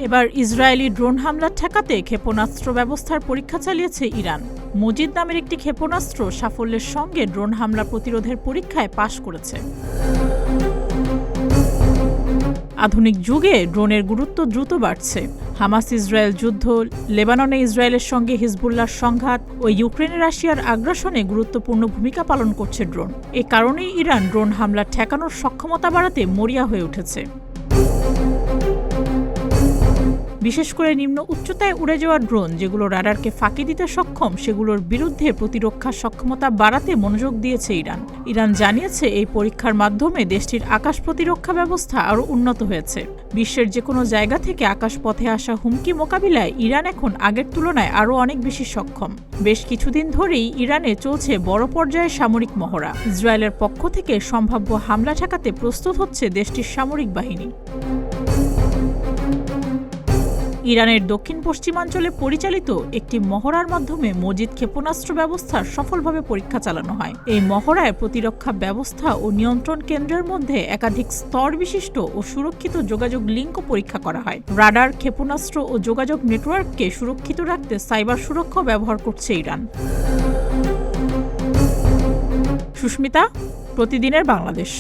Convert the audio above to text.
এবার Israeli drone হামলা ঠেকাতে ক্ষেপণাস্ত্র ব্যবস্থার পরীক্ষা চালিয়েছে ইরান। মজিদ নামের একটি ক্ষেপণাস্ত্র সাফল্যের সঙ্গে ড্রোন হামলা প্রতিরোধের পরীক্ষায় পাশ করেছে। আধুনিক যুগে ড্রোনের গুরুত্ব দ্রুত বাড়ছে। হামাস ইসরায়েল যুদ্ধ, লেবাননে ইসরায়েলের সঙ্গে হিজবুল্লাহর সংঘাত ও ইউক্রেনে রাশিয়ার আগ্রাসনে গুরুত্বপূর্ণ ভূমিকা পালন করছে ড্রোন। এ কারণেই ইরান ড্রোন হামলা ঠেকানোর সক্ষমতা বাড়াতে মরিয়া হয়ে উঠেছে। বিশেষ করে নিম্ন উচ্চতায় উড়ে যাওয়া ড্রোন যেগুলো রাডারকে ফাঁকি দিতে সক্ষম, সেগুলোর বিরুদ্ধে প্রতিরক্ষা সক্ষমতা বাড়াতে মনোযোগ দিয়েছে ইরান। ইরান জানিয়েছে এই পরীক্ষার মাধ্যমে দেশটির আকাশ প্রতিরক্ষা ব্যবস্থা আরও উন্নত হয়েছে। বিশ্বের যে কোনো জায়গা থেকে আকাশপথে আসা হুমকি মোকাবিলায় ইরান এখন আগের তুলনায় আরও অনেক বেশি সক্ষম। বেশ কিছুদিন ধরেই ইরানে চলছে বড় পর্যায়ে সামরিক মহড়া। ইসরায়েলের পক্ষ থেকে সম্ভাব্য হামলা ঠেকাতে প্রস্তুত হচ্ছে দেশটির সামরিক বাহিনী। ইরানের দক্ষিণ পশ্চিমাঞ্চলে পরিচালিত একটি মহড়ার মাধ্যমে মজিদ ক্ষেপণাস্ত্র ব্যবস্থার সফলভাবে পরীক্ষা চালানো হয়। এই মহড়ায় প্রতিরক্ষা ব্যবস্থা ও নিয়ন্ত্রণ কেন্দ্রের মধ্যে একাধিক স্তর বিশিষ্ট ও সুরক্ষিত যোগাযোগ লিঙ্কও পরীক্ষা করা হয়। রাডার, ক্ষেপণাস্ত্র ও যোগাযোগ নেটওয়ার্ককে সুরক্ষিত রাখতে সাইবার সুরক্ষাও ব্যবহার করছে ইরান। সুস্মিতা, প্রতিদিনের বাংলাদেশ।